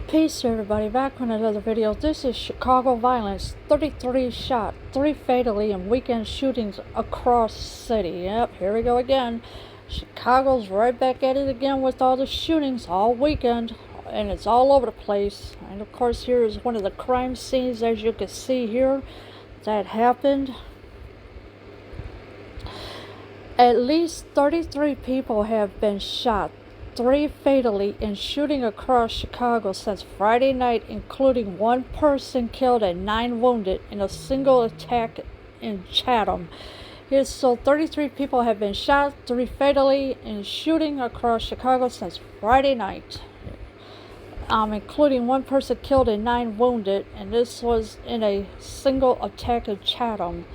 Peace everybody, back with another video. This is Chicago violence. 33 shot, 3 fatally in weekend shootings across the city. Yep, here we go again. Chicago's right back at it again with all the shootings all weekend. And it's all over the place. And of course here is one of the crime scenes, as you can see here, that happened. At least 33 people have been shot, 3 fatally in shooting across Chicago since Friday night, including 1 person killed and 9 wounded in a single attack in Chatham. So 33 people have been shot, 3 fatally in shooting across Chicago since Friday night, including 1 person killed and 9 wounded, and this was in a single attack in Chatham.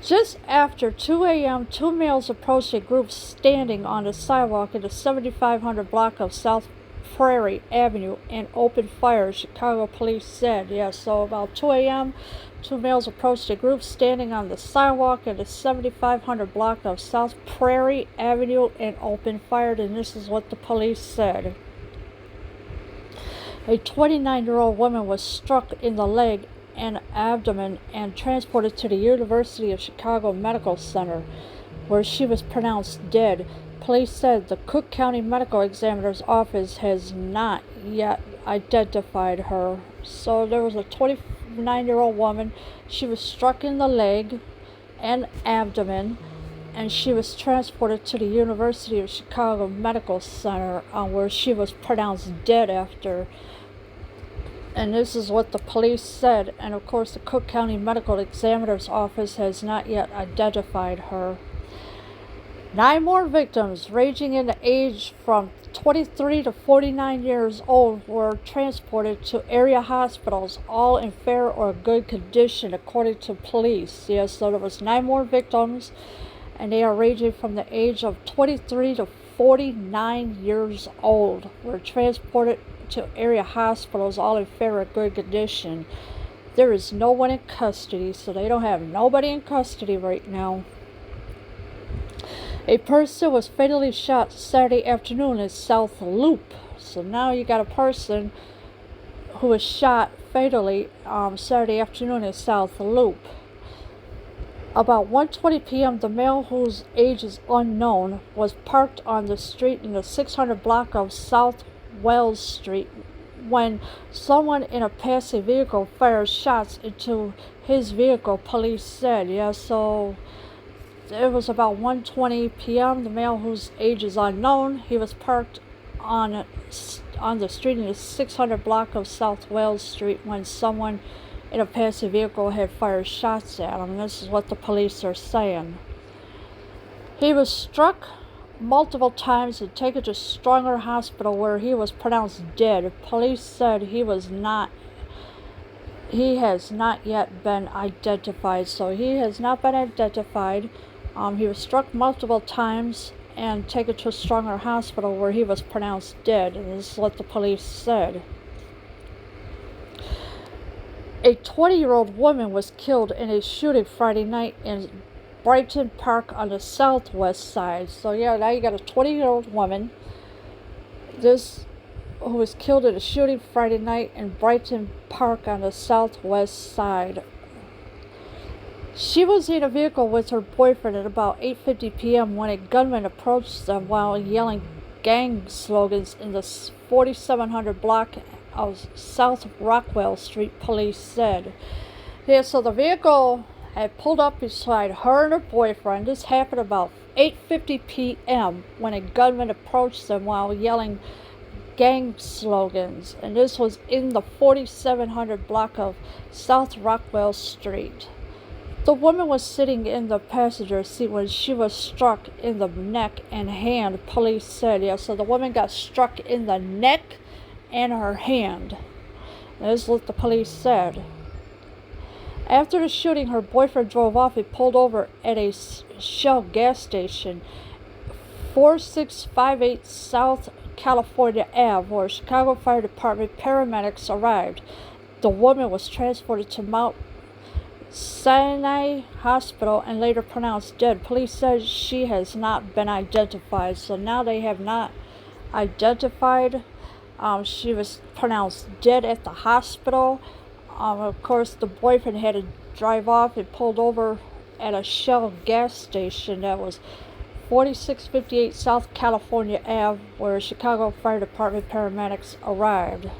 Just after 2 a.m., 2 males approached a group standing on the sidewalk in the 7500 block of South Prairie Avenue and opened fire, Chicago police said. So about 2 a.m., 2 males approached a group standing on the sidewalk in the 7500 block of South Prairie Avenue and opened fire, and this is what the police said. A 29-year-old woman was struck in the leg and abdomen and transported to the University of Chicago Medical Center, where she was pronounced dead. Police said the Cook County Medical Examiner's Office has not yet identified her. So there was a 29-year-old woman. She was struck in the leg and abdomen, and she was transported to the University of Chicago Medical Center, where she was pronounced dead after. And this is what the police said. And of course, the Cook County Medical Examiner's Office has not yet identified her. 9 more victims, ranging in the age from 23 to 49 years old, were transported to area hospitals, all in fair or good condition, according to police. So there was 9 more victims, and they are ranging from the age of 23 to 49 years old, were transported to area hospitals, all in fair or good condition. There is no one in custody, so they don't have nobody in custody right now. A person was fatally shot Saturday afternoon in South Loop. So now you got a person who was shot fatally Saturday afternoon in South Loop. About 1:20 p.m., the male, whose age is unknown, was parked on the street in the 600 block of South Wells Street when someone in a passing vehicle fired shots into his vehicle, police said. So it was about 1:20 p.m. The male, whose age is unknown, he was parked on the street in the 600 block of South Wells Street when someone in a passing vehicle had fired shots at him. This is what the police are saying. He was struck multiple times and taken to Stronger Hospital, where he was pronounced dead. Police said he has not yet been identified. So he has not been identified. He was struck multiple times and taken to Stronger Hospital, where he was pronounced dead. And this is what the police said. A 20-year-old woman was killed in a shooting Friday night in Brighton Park on the southwest side. So now you got a 20-year-old woman who was killed in a shooting Friday night in Brighton Park on the southwest side. She was in a vehicle with her boyfriend at about 8:50 p.m. when a gunman approached them while yelling gang slogans in the 4700 block of South Rockwell Street, police said. So the vehicle had pulled up beside her and her boyfriend. This happened about 8:50 p.m. when a gunman approached them while yelling gang slogans, and this was in the 4700 block of South Rockwell Street. The woman was sitting in the passenger seat when she was struck in the neck and hand, police said. So the woman got struck in the neck and her hand. This is what the police said. After the shooting, her boyfriend drove off. He pulled over at a Shell gas station, 4658 South California Ave, where Chicago Fire Department paramedics arrived. The woman was transported to Mount Sinai Hospital and later pronounced dead. Police said she has not been identified. So now they have not identified She was pronounced dead at the hospital. Of course, the boyfriend had to drive off and pulled over at a Shell gas station that was 4658 South California Ave, where Chicago Fire Department paramedics arrived.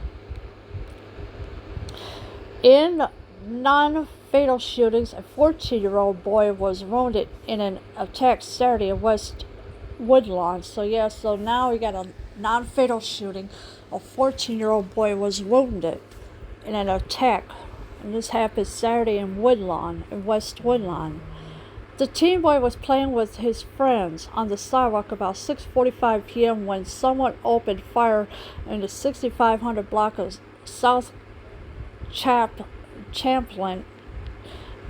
In non-fatal shootings, a 14-year-old boy was wounded in an attack Saturday in West Woodlawn. So now we got a non-fatal shooting. A 14-year-old boy was wounded in an attack, and this happened Saturday in West Woodlawn. The teen boy was playing with his friends on the sidewalk about 6:45 p.m. when someone opened fire in the 6500 block of South Champlain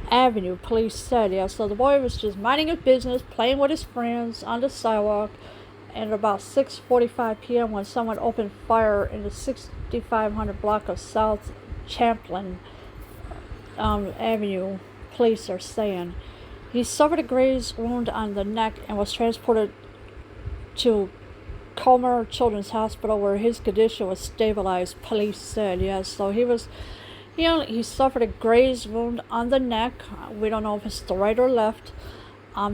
Avenue, police said. So the boy was just minding his business, playing with his friends on the sidewalk, and about 6:45 p.m. when someone opened fire in the 6500 block of South Champlain Avenue, police are saying. He suffered a graze wound on the neck and was transported to Comer Children's Hospital, where his condition was stabilized, police said. So he suffered a graze wound on the neck. We don't know if it's the right or left.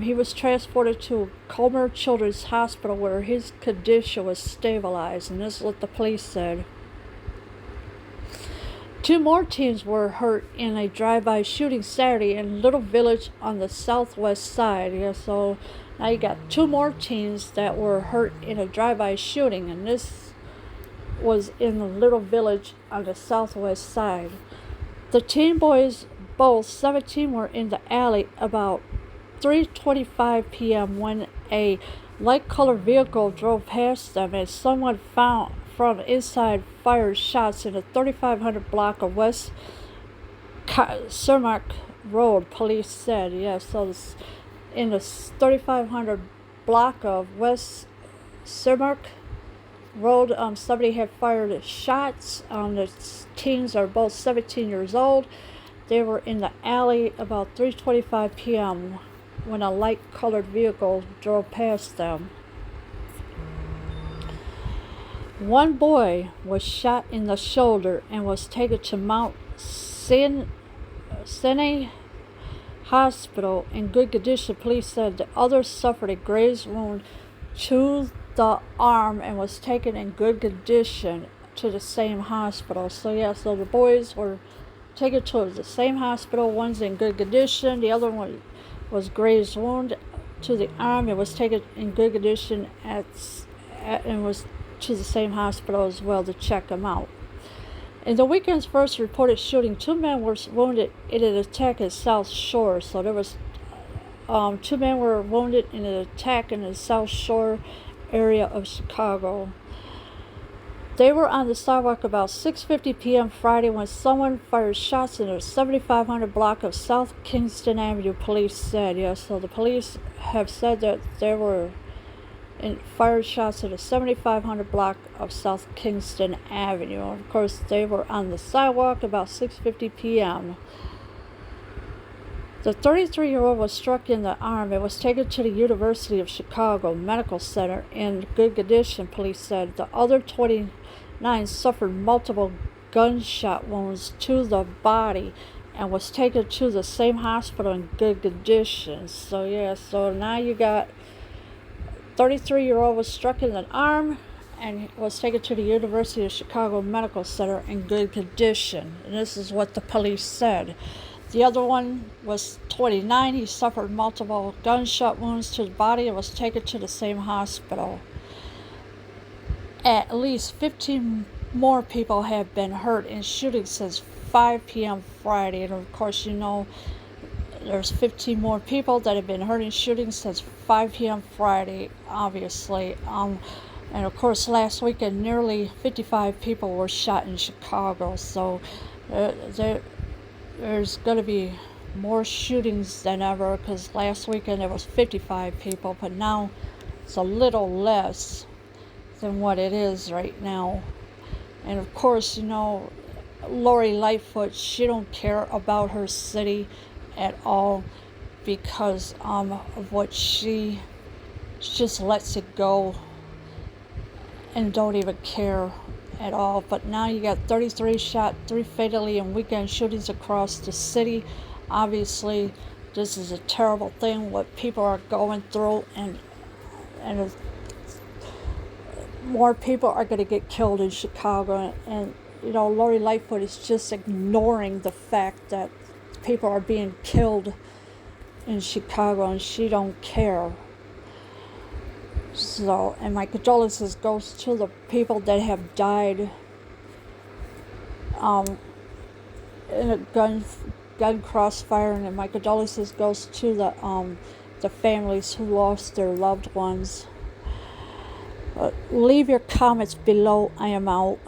He was transported to Comer Children's Hospital, where his condition was stabilized, and this is what the police said. 2 more teens were hurt in a drive-by shooting Saturday in Little Village on the southwest side. So now you got 2 more teens that were hurt in a drive-by shooting, and this was in the Little Village on the southwest side. The teen boys, both 17, were in the alley about 3:25 p.m. when a light-colored vehicle drove past them, and someone from inside fired shots in the 3500 block of West Cermak Road, police said. So in the 3500 block of West Cermak Road, somebody had fired shots. The teens are both 17 years old. They were in the alley about 3:25 p.m. when a light-colored vehicle drove past them. One boy was shot in the shoulder and was taken to Mount Sinai Hospital in good condition, police said. The other suffered a graze wound to the arm and was taken in good condition to the same hospital. So the boys were taken to the same hospital. One's in good condition. The other one was graze wound to the arm and was taken in good condition and was to the same hospital as well to check him out. In the weekend's first reported shooting, 2 men were wounded in an attack at South Shore. So there was 2 men were wounded in an attack in the South Shore area of Chicago. They were on the sidewalk about 6:50 p.m. Friday when someone fired shots in the 7500 block of South Kingston Avenue, police said. So the police have said that there were fired shots in the 7500 block of South Kingston Avenue. Of course, they were on the sidewalk about 6:50 p.m. The 33-year-old was struck in the arm and was taken to the University of Chicago Medical Center in good condition, police said. The other 29 suffered multiple gunshot wounds to the body and was taken to the same hospital in good condition. So now you got 33-year-old was struck in the arm and was taken to the University of Chicago Medical Center in good condition. And this is what the police said. The other one was 29. He suffered multiple gunshot wounds to the body and was taken to the same hospital. At least 15 more people have been hurt in shootings since 5 p.m. Friday. And of course, there's 15 more people that have been hurt in shootings since 5 p.m. Friday, obviously. And of course, last weekend, nearly 55 people were shot in Chicago. So there's going to be more shootings than ever, because last weekend there was 55 people, but now it's a little less than what it is right now. And of course, Lori Lightfoot, she don't care about her city at all because of what she just lets it go and don't even care at all. But now you got 33 shot, 3 fatally, and weekend shootings across the city. Obviously, this is a terrible thing what people are going through, and more people are going to get killed in Chicago. And Lori Lightfoot is just ignoring the fact that people are being killed in Chicago, and she don't care. So, and my condolences goes to the people that have died in a gun crossfire, and my condolences goes to the families who lost their loved ones. Leave your comments below. I am out.